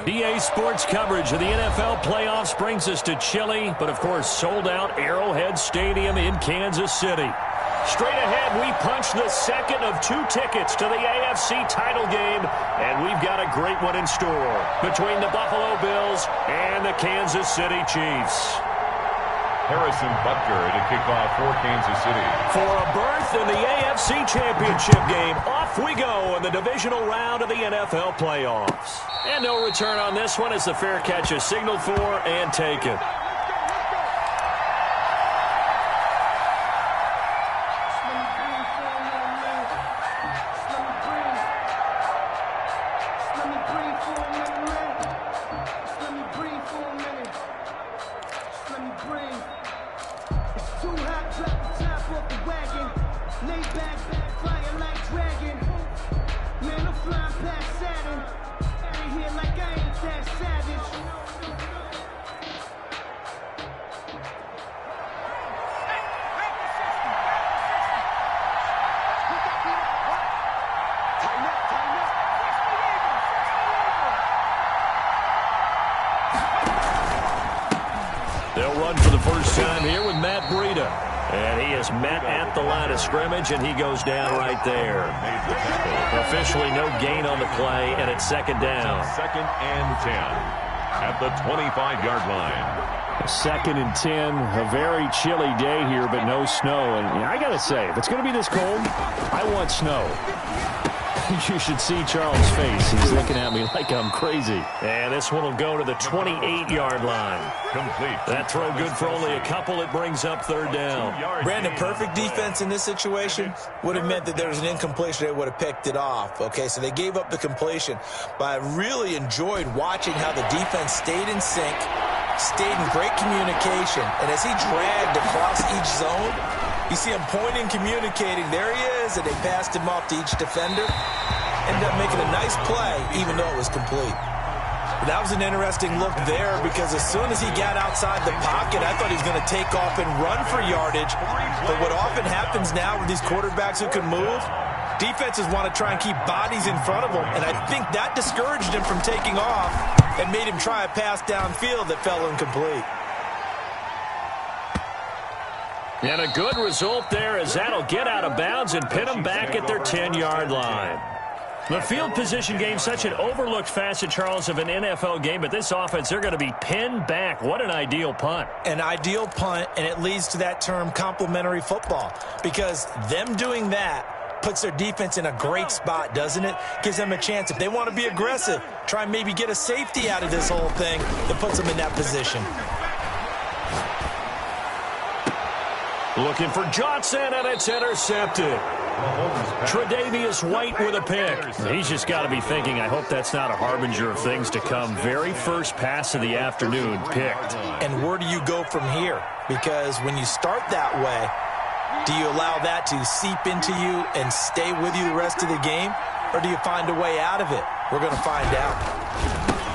EA Sports coverage of the NFL playoffs brings us to chilly, but of course sold-out Arrowhead Stadium in Kansas City. Straight ahead, we punch the second of 2 tickets to the AFC title game, and we've got a great one in store between the Buffalo Bills and the Kansas City Chiefs. Harrison Butker to kick off for Kansas City. For a berth in the AFC Championship game, off we go in the divisional round of the NFL playoffs. And no return on this one as the fair catch is signaled for and taken. They'll run for the first time here with Matt Breida. And he is met at the line of scrimmage, and he goes down right there. Officially no gain on the play, and it's second down. 2nd and 10 at the 25-yard line. 2nd and 10, a very chilly day here, but no snow. And I got to say, if it's going to be this cold, I want snow. You should see Charles' face. He's looking at me like I'm crazy. And this one will go to the 28-yard line. Complete. That throw good for only a couple. It brings up third down. Brandon, perfect defense in this situation would have meant that there was an incompletion. They would have picked it off. Okay, so they gave up the completion. But I really enjoyed watching how the defense stayed in sync, stayed in great communication. And as he dragged across each zone, you see him pointing, communicating. There he is, and they passed him off to each defender. Ended up making a nice play, even though it was complete. But that was an interesting look there because as soon as he got outside the pocket, I thought he was going to take off and run for yardage. But what often happens now with these quarterbacks who can move, defenses want to try and keep bodies in front of them. And I think that discouraged him from taking off and made him try a pass downfield that fell incomplete. And a good result there as that'll get out of bounds and pin them back at their 10-yard line. The field position game, such an overlooked facet, Charles, of an NFL game, but this offense, they're going to be pinned back. What an ideal punt. An ideal punt, and it leads to that term complementary football, because them doing that puts their defense in a great spot, doesn't it? Gives them a chance. If they want to be aggressive, try and maybe get a safety out of this whole thing that puts them in that position. Looking for Johnson, and it's intercepted. Tre'Davious White with a pick. He's just got to be thinking, I hope that's not a harbinger of things to come. Very first pass of the afternoon picked. And where do you go from here? Because when you start that way, do you allow that to seep into you and stay with you the rest of the game? Or do you find a way out of it? We're going to find out.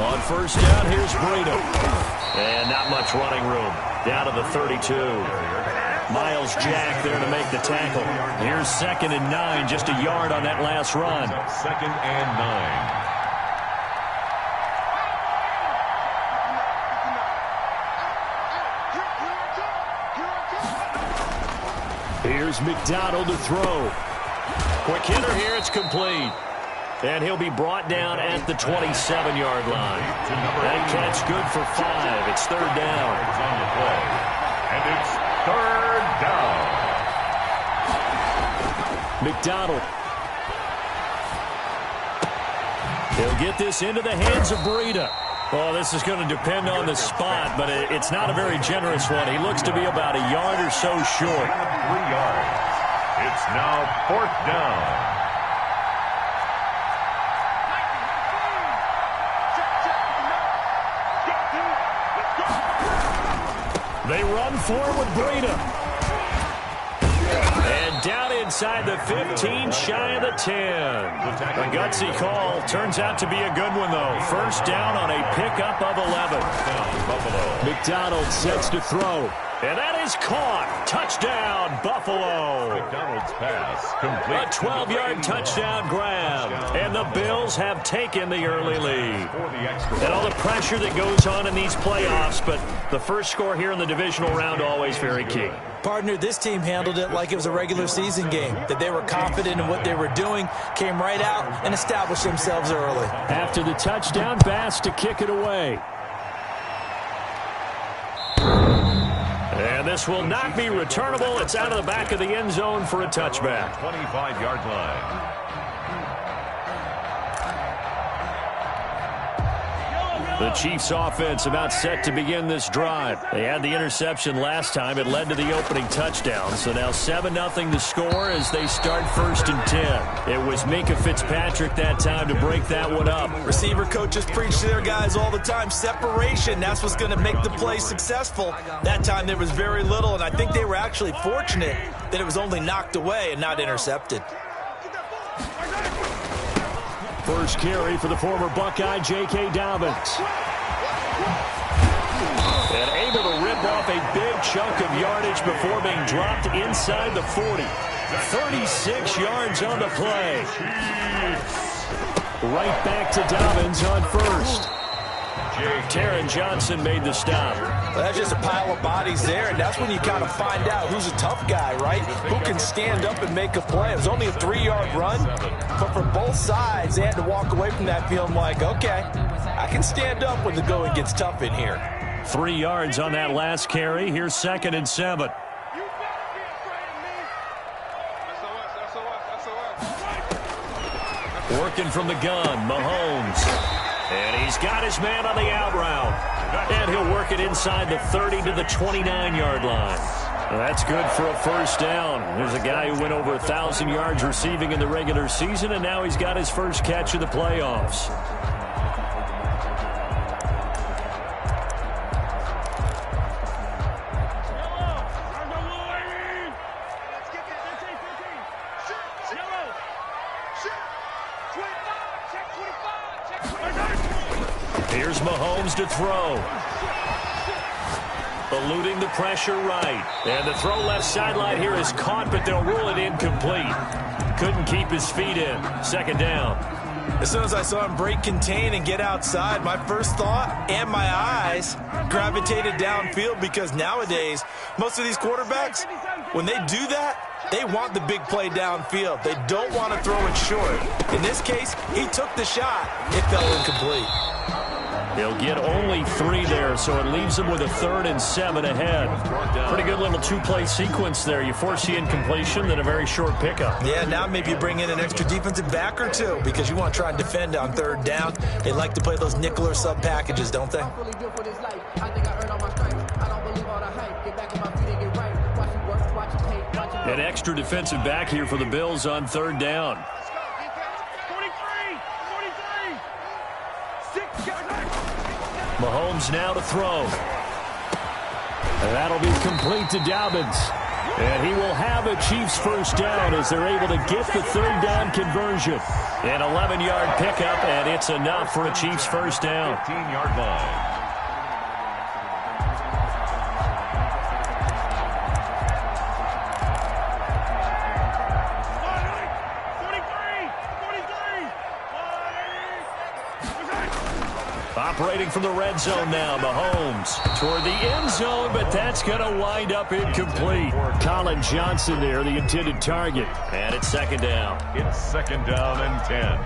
On first down, here's Breida. And not much running room. Down to the 32. Miles Jack there to make the tackle. Here's 2nd and 9, just a yard on that last run. 2nd and 9. Here's McDonald to throw. Quick hitter here, it's complete. And he'll be brought down at the 27-yard line. That catch good for 5. It's third down. On the play. And it's third down. McDonald. He'll get this into the hands of Breida. Well, this is going to depend on the spot, but it's not a very generous one. He looks to be about a yard or so short. 3 yards. It's now 4th down. They run forward with Breida. And down inside the 15, shy of the 10. A gutsy call. Turns out to be a good one, though. First down on a pickup of 11. Buffalo. McDonald sets to throw. And that is caught. Touchdown, Buffalo. McDonald's pass complete. A 12-yard touchdown grab. And the Bills have taken the early lead. And all the pressure that goes on in these playoffs, but the first score here in the divisional round always very key. Partner, this team handled it like it was a regular season game, that they were confident in what they were doing, came right out and established themselves early. After the touchdown, Bass to kick it away. And this will not be returnable. It's out of the back of the end zone for a touchback. 25-yard line. The Chiefs offense about set to begin this drive. They had the interception last time. It led to the opening touchdown. So now 7-0 the score as they start 1st and 10. It was Minkah Fitzpatrick that time to break that one up. Receiver coaches preach to their guys all the time. Separation, that's what's going to make the play successful. That time there was very little, and I think they were actually fortunate that it was only knocked away and not intercepted. First carry for the former Buckeye, J.K. Dobbins. And able to rip off a big chunk of yardage before being dropped inside the 40. 36 yards on the play. Right back to Dobbins on first. Taron Johnson made the stop. Well, that's just a pile of bodies there, and that's when you kind of find out who's a tough guy, right? Who can stand up and make a play. It was only a 3-yard run, but for both sides, they had to walk away from that feeling like, okay, I can stand up when the going gets tough in here. 3 yards on that last carry. Here's 2nd and 7. Working from the gun, Mahomes. And he's got his man on the out route. And he'll work it inside the 30 to the 29-yard line. That's good for a first down. There's a guy who went over 1,000 yards receiving in the regular season, and now he's got his first catch of the playoffs. Here's Mahomes to throw. Eluding the pressure right. And the throw left sideline here is caught, but they'll rule it incomplete. Couldn't keep his feet in. 2nd down. As soon as I saw him break contain and get outside, my first thought and my eyes gravitated downfield, because nowadays, most of these quarterbacks, when they do that, they want the big play downfield. They don't want to throw it short. In this case, he took the shot. It fell incomplete. He'll get only 3 there, so it leaves him with a 3rd and 7 ahead. Pretty good little 2-play sequence there. You force the incompletion, then a very short pickup. Yeah, now maybe you bring in an extra defensive back or two, because you want to try and defend on 3rd down. They like to play those nickel or sub packages, don't they? An extra defensive back here for the Bills on 3rd down. Mahomes now to throw. And that'll be complete to Dobbins. And he will have a Chiefs first down as they're able to get the 3rd down conversion. An 11-yard pickup, and it's enough for a Chiefs first down. 15-yard line. Operating from the red zone now, Mahomes toward the end zone, but that's going to wind up incomplete. Colin Johnson there, the intended target. And it's 2nd down. It's 2nd down and 10.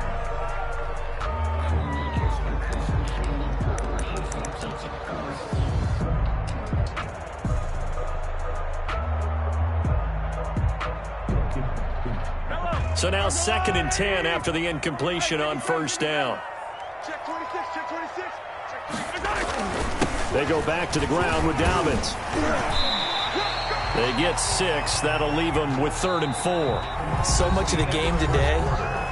So now 2nd and 10 after the incompletion on first down. They go back to the ground with Dobbins. They get 6. That'll leave them with 3rd and 4. So much of the game today,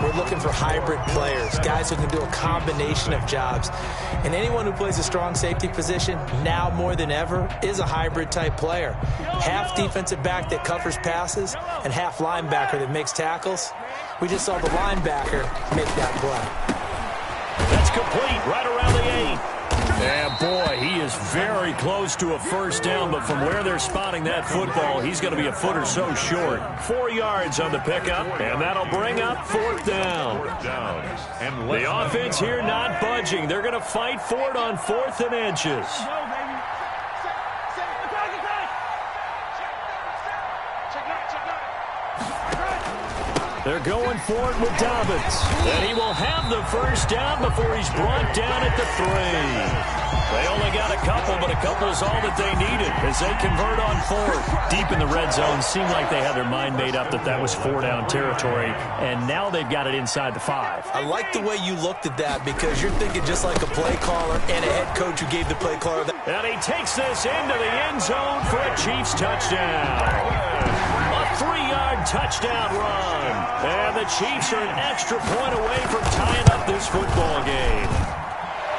we're looking for hybrid players, guys who can do a combination of jobs. And anyone who plays a strong safety position, now more than ever, is a hybrid type player. Half defensive back that covers passes and half linebacker that makes tackles. We just saw the linebacker make that play. That's complete right around the 8. And boy, he is very close to a first down, but from where they're spotting that football, he's going to be a foot or so short. 4 yards on the pickup, and that'll bring up fourth down. The offense here not budging. They're going to fight for it on 4th and inches. They're going for it with Dobbins. And he will have the first down before he's brought down at the 3. They only got a couple, but a couple is all that they needed as they convert on 4th. Deep in the red zone, seemed like they had their mind made up that that was 4-down territory, and now they've got it inside the 5. I like the way you looked at that because you're thinking just like a play caller and a head coach who gave the play caller that. And he takes this into the end zone for a Chiefs touchdown. A 3-yard touchdown run. And the Chiefs are an extra point away from tying up this football game.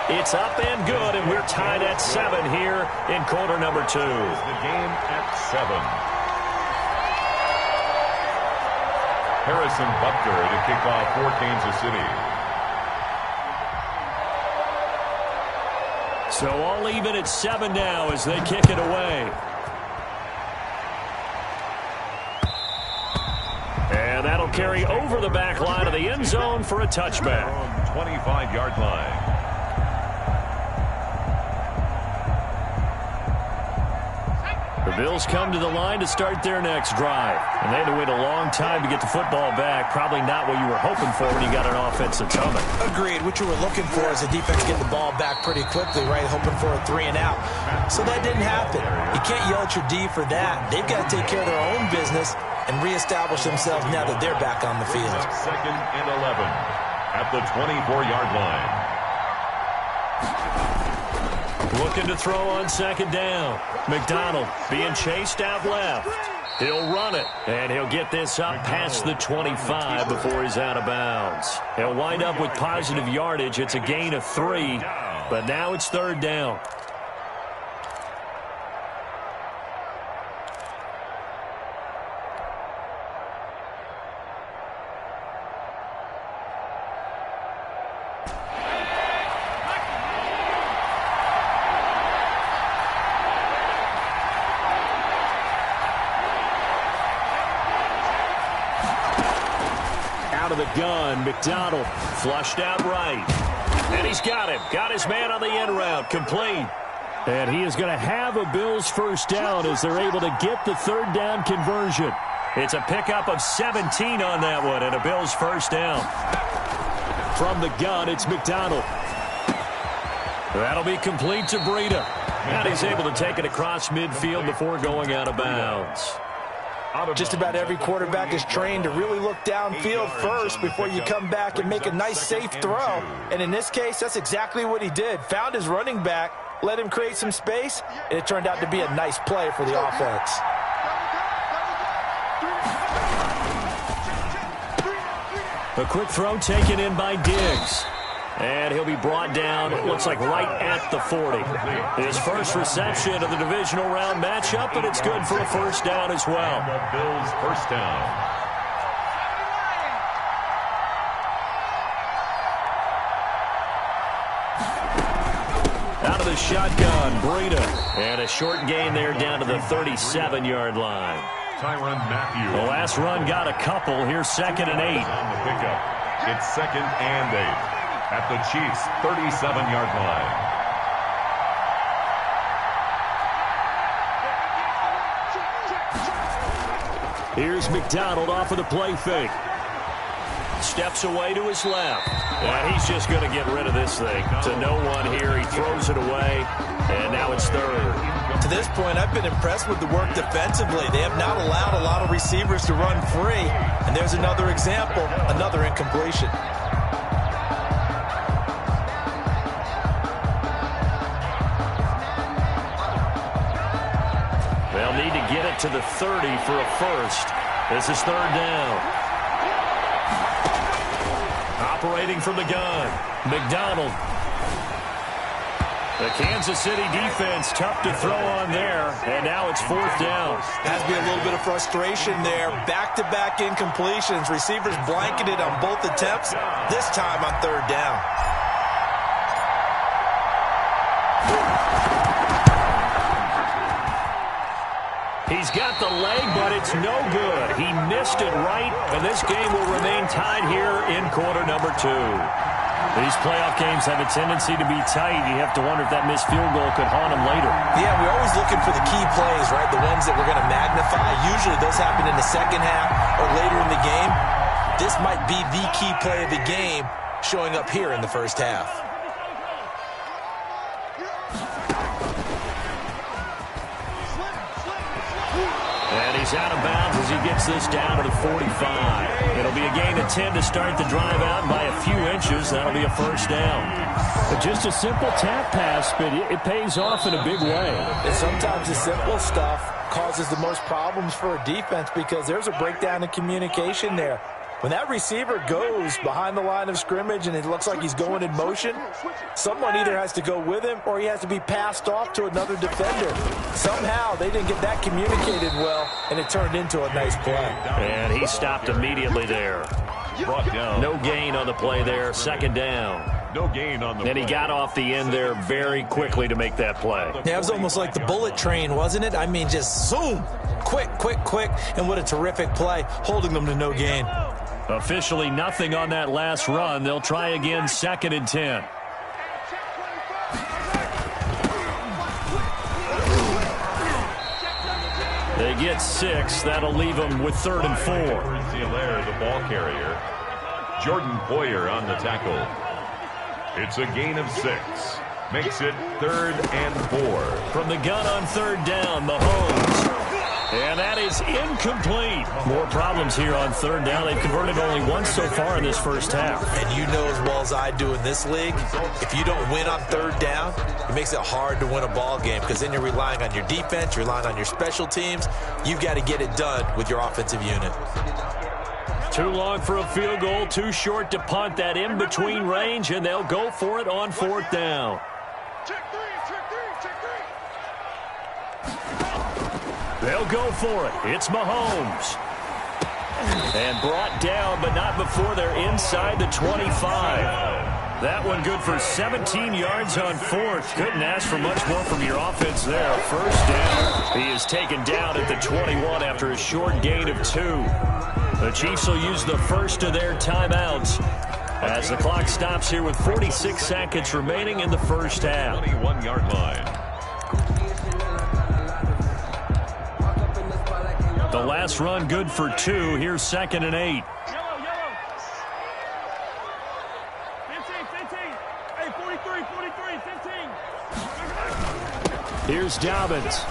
It's up and good, and we're tied at 7 here in quarter number 2. The game at 7. Harrison Butker to kick off for Kansas City. So all even at 7 now as they kick it away. And that'll carry over the back line of the end zone for a touchback. 25-yard line. The Bills come to the line to start their next drive. And they had to wait a long time to get the football back. Probably not what you were hoping for when you got an offense that's humming. Agreed. What you were looking for is a defense get the ball back pretty quickly, right? Hoping for a 3 and out. So that didn't happen. You can't yell at your D for that. They've got to take care of their own business and reestablish themselves now that they're back on the field. 2nd and 11 at the 24-yard line. Looking to throw on 2nd down. McDonald being chased out left. He'll run it, and he'll get this up past the 25 before he's out of bounds. He'll wind up with positive yardage. It's a gain of 3, but now it's 3rd down. Out of the gun, McDonald flushed out right. And he's got him. Got his man on the end route. Complete. And he is going to have a Bills first down as they're able to get the 3rd down conversion. It's a pickup of 17 on that one and a Bills first down. From the gun, it's McDonald. That'll be complete to Breida. And he's able to take it across midfield before going out of bounds. Just about every quarterback is trained to really look downfield first before you come back and make a nice, safe throw. And in this case, that's exactly what he did. Found his running back, let him create some space, and it turned out to be a nice play for the offense. A quick throw taken in by Diggs. And he'll be brought down, it looks like right at the 40. His first reception of the divisional round matchup, but it's good for a first down as well. The Bills first down. Out of the shotgun, Breida. And a short gain there down to the 37-yard line. Tyrann Mathieu. The last run got a couple. Here's 2nd and 8. On the pickup. It's 2nd and 8. At the Chiefs' 37-yard line. Here's McDonald off of the play fake. Steps away to his left. And he's just going to get rid of this thing. To no one here. He throws it away. And now it's 3rd. To this point, I've been impressed with the work defensively. They have not allowed a lot of receivers to run free. And there's another example, another incompletion. They'll need to get it to the 30 for a first. This is 3rd down. Operating from the gun, McDonald. The Kansas City defense tough to throw on there, and now it's 4th down. Has to be a little bit of frustration there. Back-to-back incompletions. Receivers blanketed on both attempts, this time on 3rd down. He's got the leg, but it's no good. He missed it right, and this game will remain tied here in quarter number 2. These playoff games have a tendency to be tight. You have to wonder if that missed field goal could haunt him later. Yeah, we're always looking for the key plays, right? The ones that we're going to magnify. Usually those happen in the second half or later in the game. This might be the key play of the game showing up here in the first half. And he's out of bounds as he gets this down to the 45. It'll be a gain of 10 to start the drive out by a few inches. That'll be a first down. But just a simple tap pass, but it pays off in a big way. And sometimes the simple stuff causes the most problems for a defense because there's a breakdown in communication there. When that receiver goes behind the line of scrimmage and it looks like he's going in motion, someone either has to go with him or he has to be passed off to another defender. Somehow they didn't get that communicated well, and it turned into a nice play. And he stopped immediately there. Brought down. No gain on the play there. Second down. No gain on the And he got off the end there very quickly to make that play. Yeah, it was almost like the bullet train, wasn't it? I mean, just zoom. Quick, quick, quick. And what a terrific play, holding them to no gain. Officially nothing on that last run. They'll try again, 2nd and 10. They get 6. That'll leave them with 3rd and 4. Zielaire, the ball carrier. Jordan Poyer on the tackle. It's a gain of 6. Makes it 3rd and 4. From the gun on 3rd down, Mahomes. And that is incomplete. More problems here on 3rd down. They've converted only once so far in this first half. And you know as well as I do in this league, if you don't win on 3rd down, it makes it hard to win a ball game because then you're relying on your defense, you're relying on your special teams. You've got to get it done with your offensive unit. Too long for a field goal, too short to punt. That in-between range, and they'll go for it on 4th down. They'll go for it. It's Mahomes. And brought down, but not before they're inside the 25. That one good for 17 yards on 4th. Couldn't ask for much more from your offense there. First down. He is taken down at the 21 after a short gain of 2. The Chiefs will use the first of their timeouts as the clock stops here with 46 seconds remaining in the first half. 21-yard line. The last run good for 2. Here's 2nd and 8. Here's Dobbins.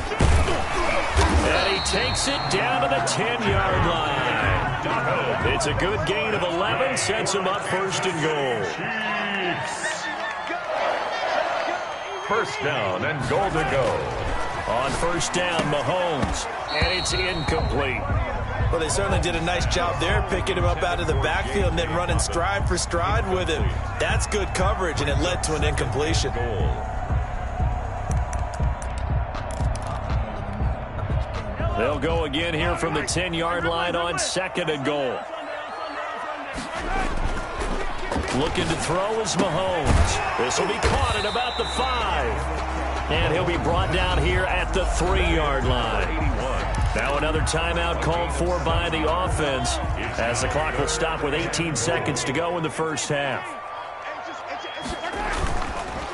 And he takes it down to the 10-yard line. It's a good gain of 11. Sets him up 1st and goal. First down and goal to go. On 1st down, Mahomes. And it's incomplete. Well, they certainly did a nice job there, picking him up out of the backfield and then running stride for stride with him. That's good coverage, and it led to an incompletion. They'll go again here from the 10-yard line on 2nd and goal. Looking to throw is Mahomes. This will be caught at about the 5. And he'll be brought down here at the 3-yard line. Now another timeout called for by the offense as the clock will stop with 18 seconds to go in the first half.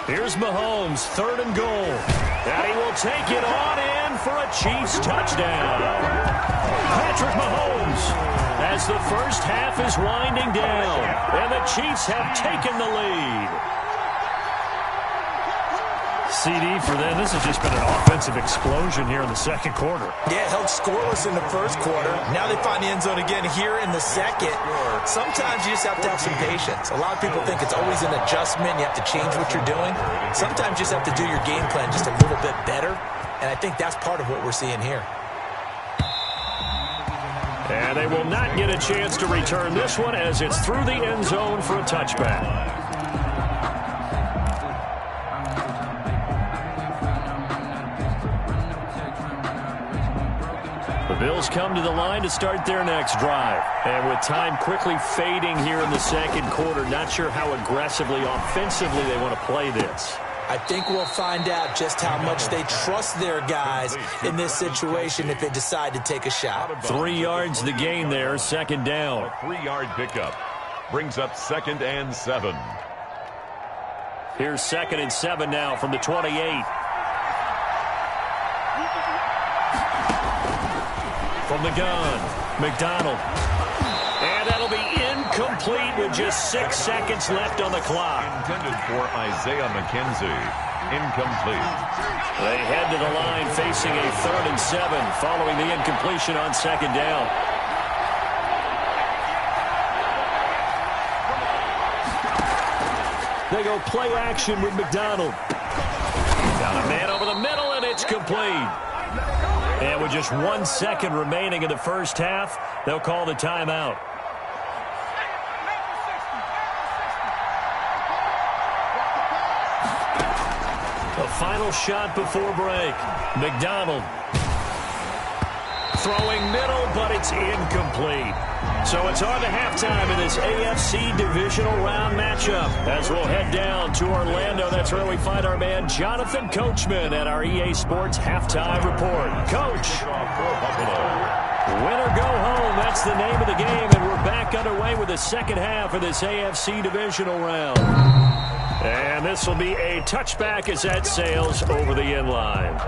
Here's Mahomes, 3rd and goal. And he will take it on in for a Chiefs touchdown. Patrick Mahomes as the first half is winding down. And the Chiefs have taken the lead. CD for them. This has just been an offensive explosion here in the second quarter. Yeah, held scoreless in the first quarter. Now they find the end zone again here in the second. Sometimes you just have to have some patience. A lot of people think it's always an adjustment. You have to change what you're doing. Sometimes you just have to do your game plan just a little bit better. And I think that's part of what we're seeing here. And they will not get a chance to return this one as it's through the end zone for a touchback. The Bills come to the line to start their next drive. And with time quickly fading here in the second quarter, not sure how aggressively, offensively they want to play this. I think we'll find out just how much they trust their guys in this situation if they decide to take a shot. 3 yards the gain there, second down. A 3-yard pickup brings up 2nd and 7. Here's 2nd and 7 now from the 28. From the gun, McDonald. And that'll be incomplete with just 6 seconds left on the clock. Intended for Isaiah McKenzie. Incomplete. They head to the line facing a 3rd and 7 following the incompletion on 2nd down. They go play action with McDonald. Got a man over the middle, and it's complete. And with just 1 second remaining in the first half, they'll call the timeout. The final shot before break. McDonald throwing middle, but it's incomplete. So it's on to halftime in this AFC divisional round matchup. As we'll head down to Orlando, that's where we find our man Jonathan Coachman at our EA Sports Halftime Report. Coach, win or go home, that's the name of the game, and we're back underway with the second half of this AFC divisional round. And this will be a touchback as that sails over the end line.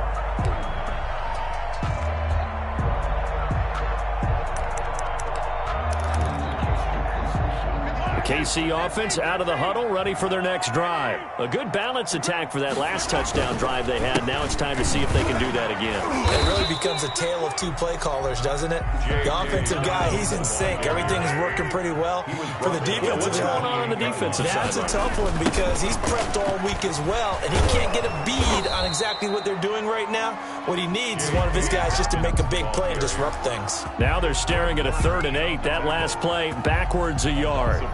KC offense out of the huddle, ready for their next drive. A good balance attack for that last touchdown drive they had. Now it's time to see if they can do that again. It really becomes a tale of 2 play callers, doesn't it? The offensive guy, he's in sync. Everything's working pretty well. For the defensive what's going on the defensive side? That's a tough one because he's prepped all week as well, and he can't get a bead on exactly what they're doing right now. What he needs is one of his guys just to make a big play and disrupt things. Now they're staring at a 3rd and 8. That last play, backwards a yard.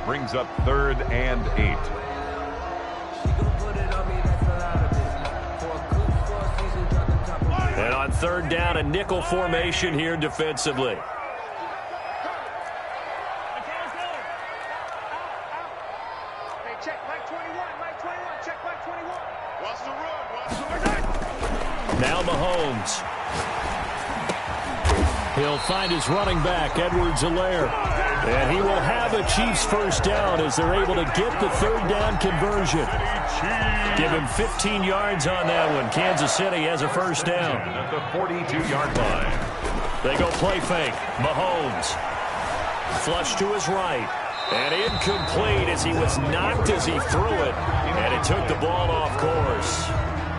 Brings up 3rd and 8. And on 3rd down, a nickel formation here defensively. Now Mahomes. He'll find his running back, Edwards-Helaire. And he will have a Chiefs first down as they're able to get the 3rd down conversion. Give him 15 yards on that one. Kansas City has a first down. At the 42-yard line. They go play fake. Mahomes. Flush to his right. And incomplete as he was knocked as he threw it. And it took the ball off course.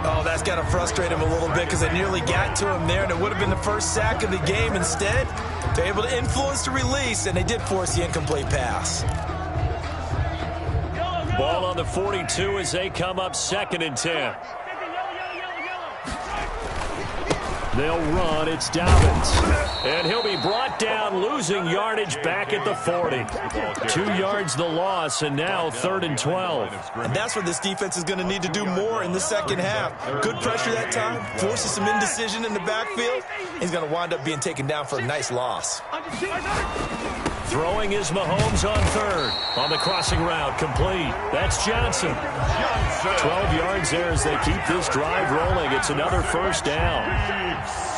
Oh, that's got to frustrate him a little bit because they nearly got to him there, and it would have been the first sack of the game. Instead, they're able to influence the release, and they did force the incomplete pass. Ball on the 42 as they come up 2nd and 10. They'll run. It's Dobbins. And he'll be brought down, losing yardage back at the 40. 2 yards the loss, and now 3rd and 12. And that's what this defense is going to need to do more in the second half. Good pressure that time, forces some indecision in the backfield. He's going to wind up being taken down for a nice loss. Throwing is Mahomes on 3rd. On the crossing route, complete. That's Johnson. 12 yards there as they keep this drive rolling. It's another first down.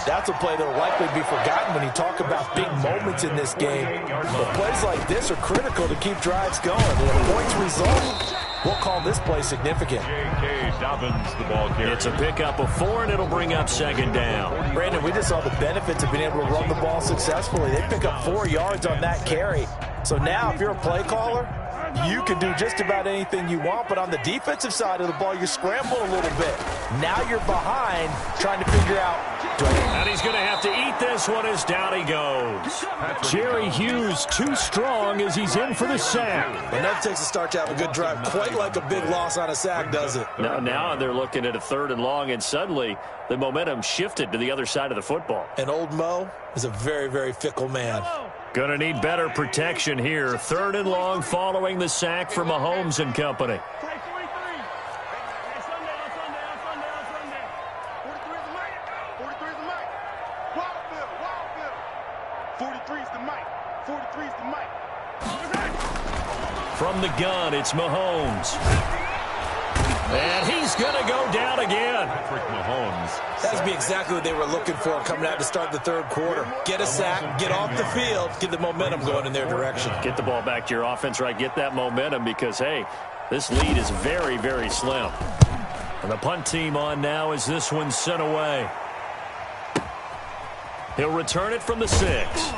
That's a play that will likely be forgotten when you talk about big moments in this game. But plays like this are critical to keep drives going. And if points result, we'll call this play significant. J.K. Dobbins, the ball carrier. It's a pickup of 4, and it'll bring up 2nd down. Brandon, we just saw the benefits of being able to run the ball successfully. They pick up 4 yards on that carry. So now, if you're a play caller, you can do just about anything you want, but on the defensive side of the ball, you're scrambling a little bit. Now you're behind, trying to figure out. And he's going to have to eat this one as down he goes. Jerry Hughes too strong as he's in for the sack. And that takes a start to have a good drive, quite like a big loss on a sack, does it? Now they're looking at a 3rd and long, and suddenly the momentum shifted to the other side of the football. And old Mo is a very, very fickle man. Going to need better protection here. 3rd and long following the sack for Mahomes and company. From the gun, it's Mahomes. And he's going to go down again. Patrick Mahomes. That'd be exactly what they were looking for coming out to start the third quarter. Get a sack, get off the field, get the momentum going in their direction. Get the ball back to your offense, right? Get that momentum because, hey, this lead is very, very slim. And the punt team on now as this one's sent away. He'll return it from the 6.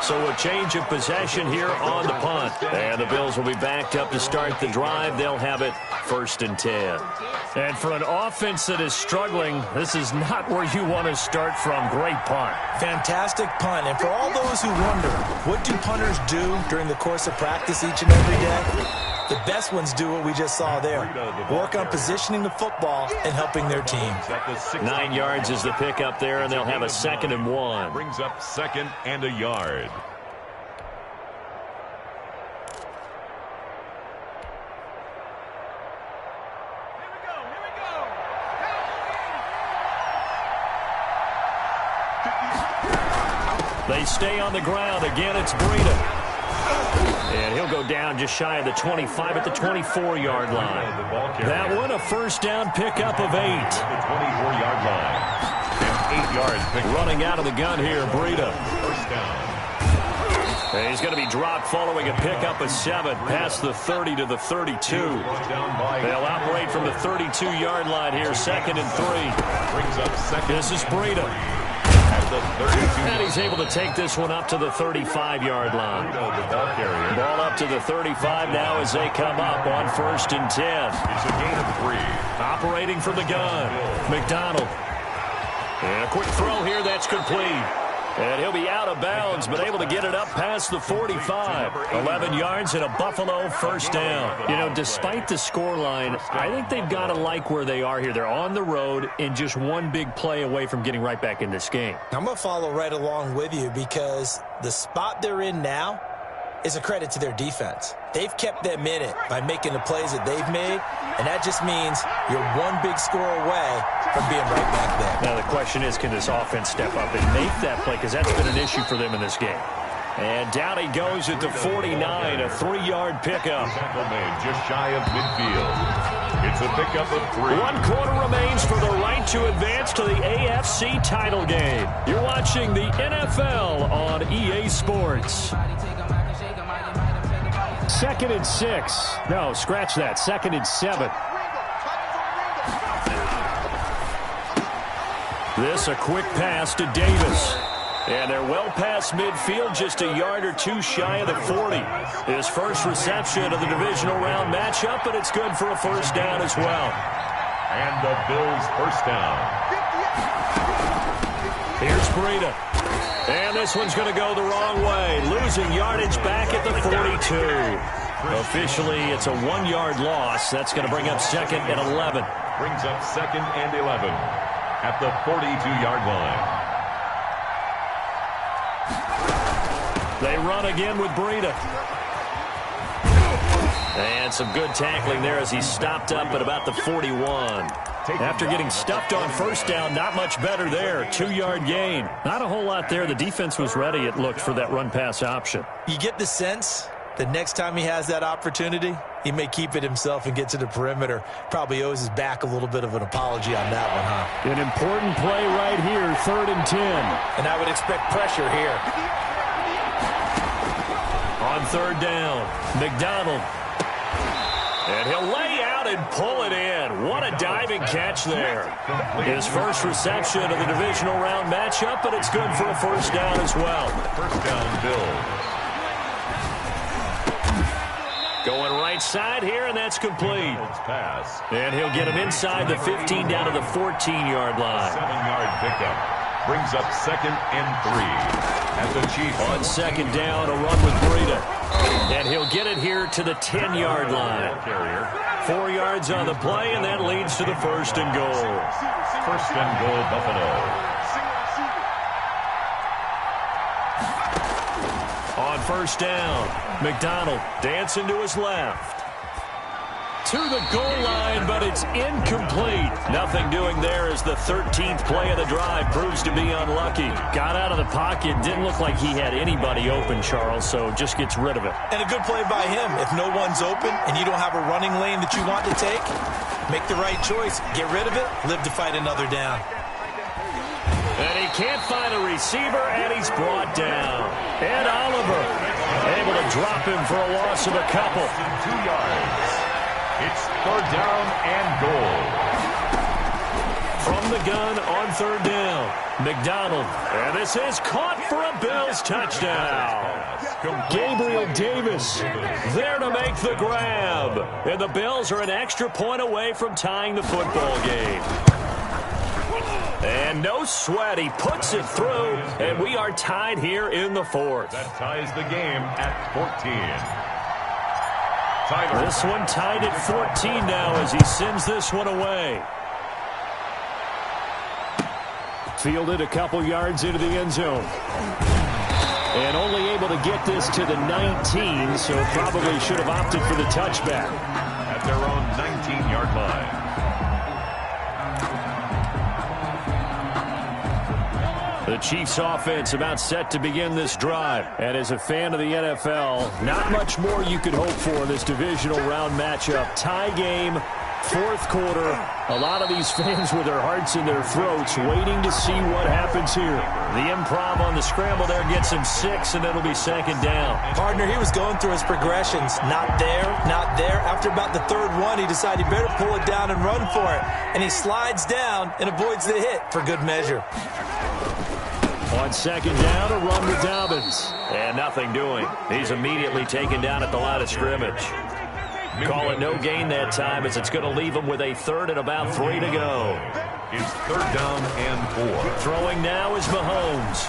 So a change of possession here on the punt. And the Bills will be backed up to start the drive. They'll have it 1st and 10. And for an offense that is struggling, this is not where you want to start from. Great punt. Fantastic punt. And for all those who wonder, what do punters do during the course of practice each and every day? The best ones do what we just saw there. Work on positioning the football and helping their team. 9 yards is the pickup there, and they'll have a 2nd and 1. Brings up 2nd and a yard. They stay on the ground. Again, it's Breida. And he'll go down just shy of the 25 at the 24-yard line. That one, a first down pickup of 8. The 24-yard line. And 8 yards picked. Running out of the gun here, Breida. First down. And he's going to be dropped following a pickup of 7 past the 30 to the 32. They'll operate from the 32-yard line here, 2nd and 3. Brings up 2nd. This is Breida. The 32. And he's able to take this one up to the 35-yard line. Ball up to the 35 now as they come up on 1st and 10. It's a gain of 3. Operating from the gun, McDonald. And a quick throw here that's complete. And he'll be out of bounds, but able to get it up past the 45. 11 yards and a Buffalo first down. You know, despite the scoreline, I think they've got to like where they are here. They're on the road and just one big play away from getting right back in this game. I'm going to follow right along with you because the spot they're in now is a credit to their defense. They've kept them in it by making the plays that they've made, and that just means you're one big score away from being right back there. Now the question is, can this offense step up and make that play? Because that's been an issue for them in this game. And down he goes at the 49, a 3-yard pickup. Tackle made just shy of midfield. It's a pickup of 3. 1 quarter remains for the right to advance to the AFC title game. You're watching the NFL on EA Sports. 2nd and 6. No, scratch that. 2nd and 7. This a quick pass to Davis. And they're well past midfield, just a yard or 2 shy of the 40. His first reception of the divisional round matchup, but it's good for a first down as well. And the Bills first down. Here's Breida. And this one's going to go the wrong way. Losing yardage back at the 42. Officially, it's a 1-yard loss. That's going to bring up 2nd and 11. Brings up 2nd and 11 at the 42-yard line. They run again with Breida. And some good tackling there as he's stopped up at about the 41. After getting stuffed on first down, not much better there. 2-yard gain. Not a whole lot there. The defense was ready, it looked, for that run-pass option. You get the sense that next time he has that opportunity, he may keep it himself and get to the perimeter. Probably owes his back a little bit of an apology on that one, huh? An important play right here, 3rd and 10. And I would expect pressure here. On 3rd down, McDonald. And he'll lay out and pull it in. What a diving catch there. His first reception of the divisional round matchup, but it's good for a first down as well. First down, Bills. Going right side here, and that's complete. Pass. And he'll get him inside the 15 down to the 14-yard line. 7-yard pickup. Brings up 2nd and 3. At the Chiefs. On 2nd down, a run with Breida. And he'll get it here to the 10-yard line. 4 yards on the play, and that leads to the 1st and goal. 1st and goal, Buffalo. On 1st down, McDonald dancing to his left. to the goal line, but it's incomplete. Nothing doing there as the 13th play of the drive proves to be unlucky. Got out of the pocket, didn't look like he had anybody open, Charles, so just gets rid of it. And a good play by him. If no one's open and you don't have a running lane that you want to take, make the right choice. Get rid of it, live to fight another down. And he can't find a receiver, and he's brought down. Ed Oliver able to drop him for a loss of a couple. 2 yards. It's 3rd down and goal. From the gun on 3rd down, McDonald. And this is caught for a Bills touchdown. Gabriel Davis there to make the grab. And the Bills are an extra point away from tying the football game. And no sweat, he puts it through, and we are tied here in the 4th. That ties the game at 14. Tyler. This one tied at 14 now as he sends this one away. Fielded a couple yards into the end zone. And only able to get this to the 19, so probably should have opted for the touchback. At their own 19-yard line. The Chiefs offense about set to begin this drive. And as a fan of the NFL, not much more you could hope for in this divisional round matchup. Tie game, 4th quarter. A lot of these fans with their hearts in their throats waiting to see what happens here. The improv on the scramble there gets him 6, and it'll be 2nd down. Partner, he was going through his progressions. Not there, not there. After about the 3rd one, he decided he better pull it down and run for it. And he slides down and avoids the hit for good measure. On 2nd down, a run with Dobbins. And nothing doing. He's immediately taken down at the line of scrimmage. Call it no gain that time as it's going to leave him with a 3rd and about 3 to go. It's 3rd down and 4. Throwing now is Mahomes.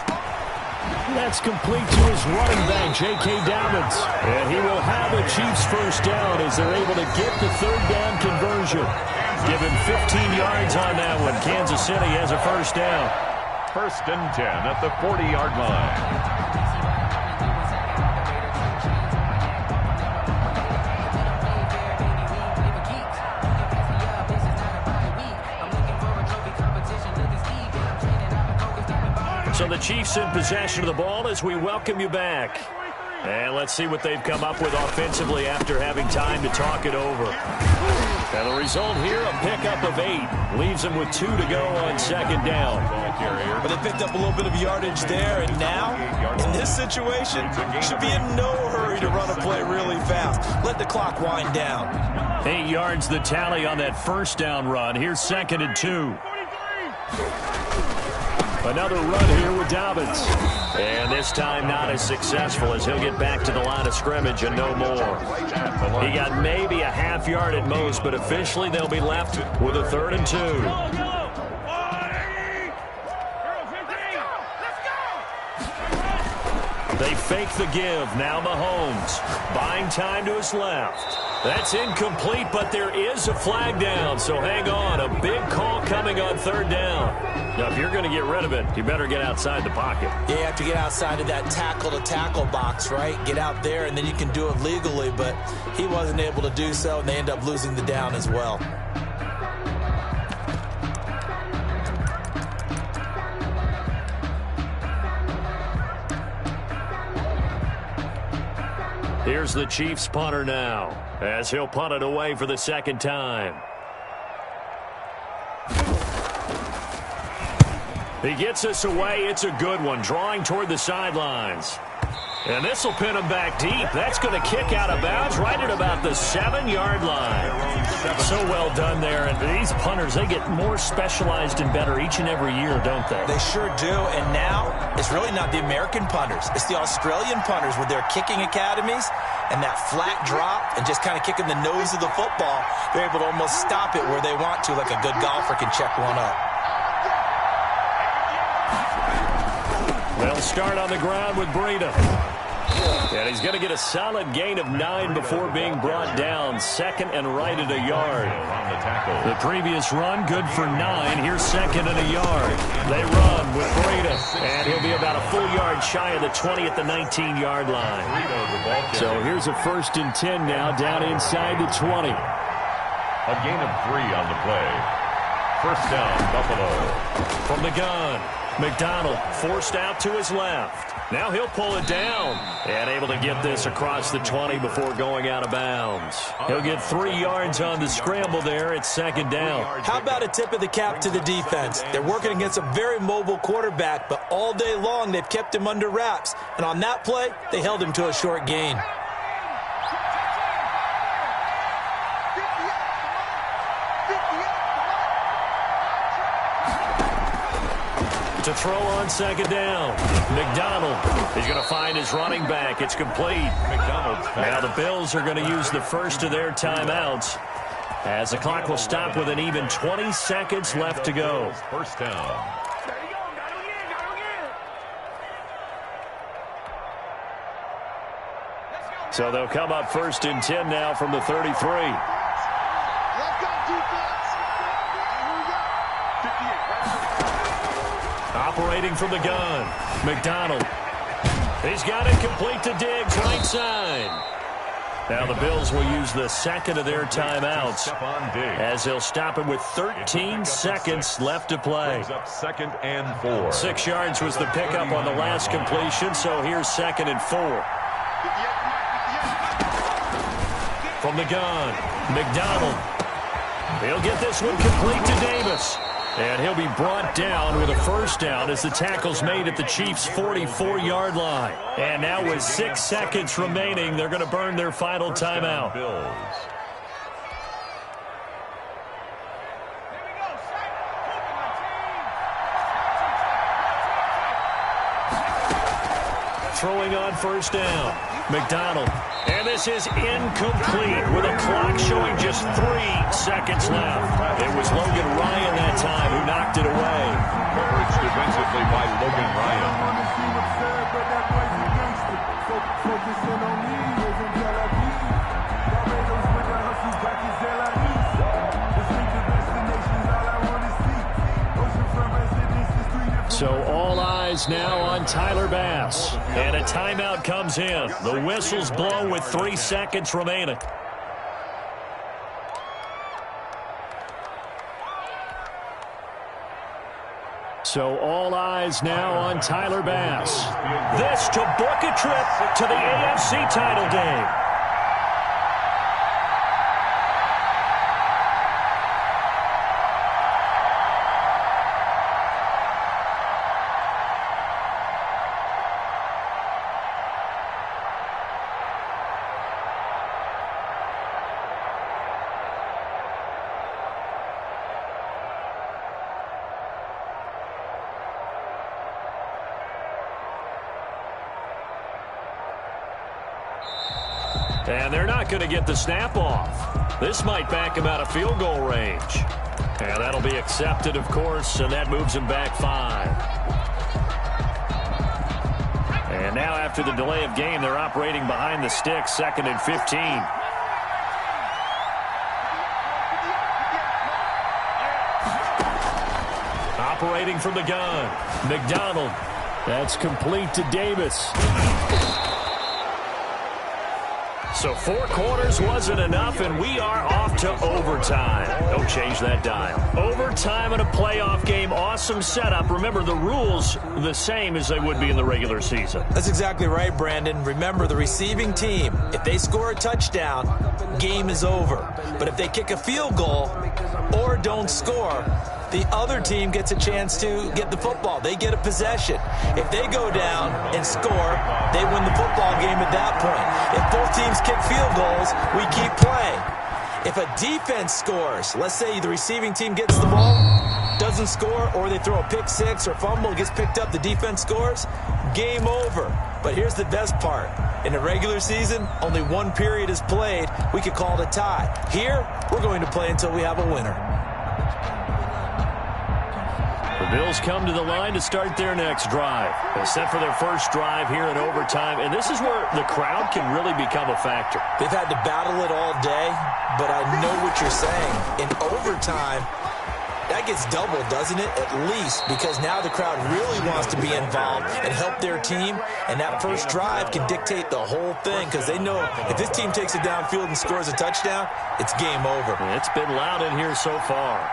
That's complete to his running back, J.K. Dobbins. And he will have a Chiefs 1st down as they're able to get the 3rd down conversion. Give him 15 yards on that one. Kansas City has a 1st down. 1st and 10 at the 40-yard line. So the Chiefs in possession of the ball as we welcome you back. And let's see what they've come up with offensively after having time to talk it over. And the result here, a pickup of 8. Leaves them with 2 to go on 2nd down. But they picked up a little bit of yardage there, and now, in this situation, should be in no hurry to run a play really fast. Let the clock wind down. 8 yards the tally on that 1st down run. Here's 2nd and 2. Another run here with Dobbins. And this time not as successful as he'll get back to the line of scrimmage and no more. He got maybe a half yard at most, but officially they'll be left with a 3rd and 2. They fake the give. Now Mahomes buying time to his left. That's incomplete, but there is a flag down, so hang on. A big call coming on 3rd down. Now, if you're going to get rid of it, you better get outside the pocket. Yeah, you have to get outside of that tackle-to-tackle box, right? Get out there, and then you can do it legally, but he wasn't able to do so, and they end up losing the down as well. Here's the Chiefs punter now, as he'll punt it away for the 2nd time. He gets us away. It's a good one, drawing toward the sidelines. And this will pin him back deep. That's going to kick out of bounds right at about the 7-yard line. So well done there. And these punters, they get more specialized and better each and every year, don't they? They sure do. And now it's really not the American punters. It's the Australian punters with their kicking academies and that flat drop and just kind of kicking the nose of the football. They're able to almost stop it where they want to, like a good golfer can check one up. They'll start on the ground with Breida. And he's going to get a solid gain of 9 before being brought down. 2nd and right at a yard. The previous run, good for 9. Here's 2nd and a yard. They run with Breida. And he'll be about a full yard shy of the 20 at the 19-yard line. So here's a 1st and 10 now, down inside the 20. A gain of 3 on the play. First down, Buffalo. From the gun, McDonald forced out to his left. Now he'll pull it down and able to get this across the 20 before going out of bounds. He'll get 3 yards on the scramble there at second down. How about a tip of the cap to the defense? They're working against a very mobile quarterback, but all day long they've kept him under wraps. And on that play, they held him to a short gain. To throw on second down. McDonald is going to find his running back. It's complete. Now the Bills are going to use the first of their timeouts as the clock will stop with an even 20 seconds left to go. First down. So they'll come up first and 10 now from the 33. Operating from the gun, McDonald. He's got it complete to Diggs, right side. Now the Bills will use the second of their timeouts as they'll stop him with 13 seconds left to play. Second and 4. 6 yards was the pickup on the last completion, so here's second and 4. From the gun, McDonald. He'll get this one complete to Davis. And he'll be brought down with a first down as the tackle's made at the Chiefs' 44-yard line. And now with 6 seconds remaining, they're going to burn their final timeout. Throwing on first down, McDonald. And this is incomplete with a clock showing just 3 seconds left. It was Logan Ryan that time who knocked it away. Coverage defensively by Logan Ryan. So all eyes now on Tyler Bass. And a timeout comes in. The whistle's blown with 3 seconds remaining. So all eyes now on Tyler Bass. This to book a trip to the AFC title game. And they're not going to get the snap off. This might back him out of field goal range. And that'll be accepted, of course, and that moves him back 5. And now after the delay of game, they're operating behind the sticks, 2nd and 15. Operating from the gun, McDonald. That's complete to Davis. So 4 quarters wasn't enough, and we are off to overtime. Don't change that dial. Overtime in a playoff game, awesome setup. Remember, the rules the same as they would be in the regular season. That's exactly right, Brandon. Remember, the receiving team, if they score a touchdown, game is over. But if they kick a field goal or don't score, the other team gets a chance to get the football. They get a possession. If they go down and score, they win the football game at that point. If both teams kick field goals, we keep playing. If a defense scores, let's say the receiving team gets the ball, doesn't score, or they throw a pick six or fumble, gets picked up, the defense scores, game over. But here's the best part. In a regular season, only 1 period is played. We could call it a tie. Here, we're going to play until we have a winner. The Bills come to the line to start their next drive. They set for their first drive here in overtime, and this is where the crowd can really become a factor. They've had to battle it all day, but I know what you're saying. In overtime, That gets doubled, doesn't it? At least, because now the crowd really wants to be involved and help their team, and that first drive can dictate the whole thing because they know if this team takes it downfield and scores a touchdown, it's game over. It's been loud in here so far.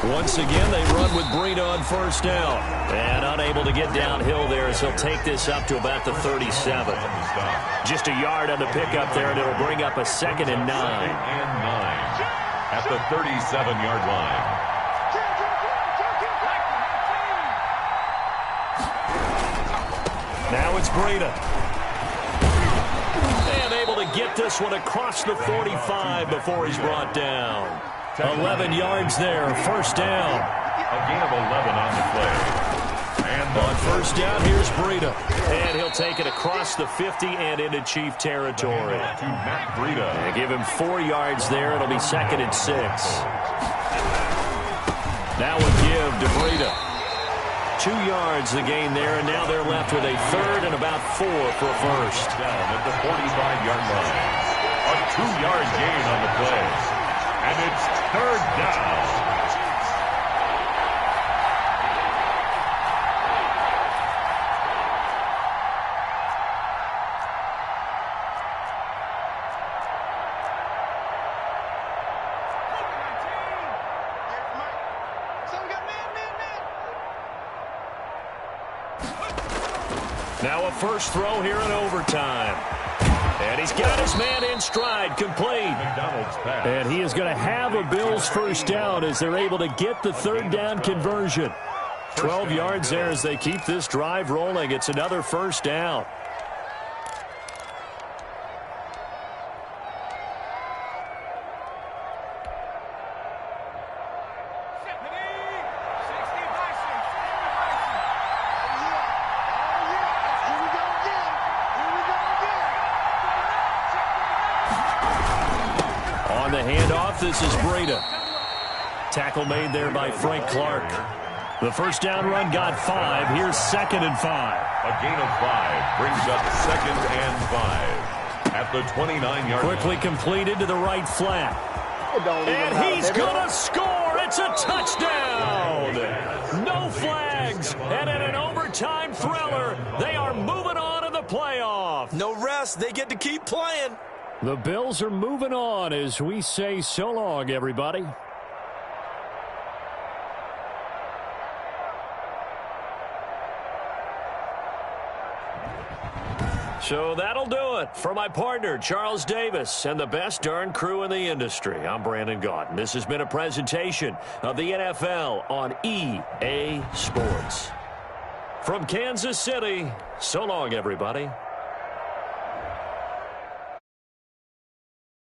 Once again, they run with Breida on first down. And unable to get downhill there as he'll take this up to about the 37. Just a yard on the pickup there, and it'll bring up a 2nd and 9. At the 37-yard line. Now it's Breida. And able to get this one across the 45 before he's brought down. 11 yards there, first down. A gain of 11 on the play. And on first down, here's Breida. And he'll take it across the 50 and into Chief territory. To Matt Breida. And give him 4 yards there. It'll be 2nd and 6. Now a give to Breida. 2 yards the gain there, and now they're left with a 3rd and about 4 for a first. Down at the 45-yard line. A 2-yard gain on the play. And it's 3rd down. Now a first throw here in overtime. And he's got his man in stride, complete. And he is going to have a Bills first down as they're able to get the 3rd down conversion. 12 yards there as they keep this drive rolling. It's another first down. This is Breida. Tackle made there by Frank Clark. The first down run got 5. Here's 2nd and 5. A gain of 5 brings up 2nd and 5 at the 29-yard line. Quickly completed to the right flat. And he's going to score. It's a touchdown. No flags. And in an overtime thriller, they are moving on to the playoff. No rest. They get to keep playing. The Bills are moving on as we say so long, everybody. So that'll do it for my partner, Charles Davis, and the best darn crew in the industry. I'm Brandon Gaudin. This has been a presentation of the NFL on EA Sports. From Kansas City, so long, everybody.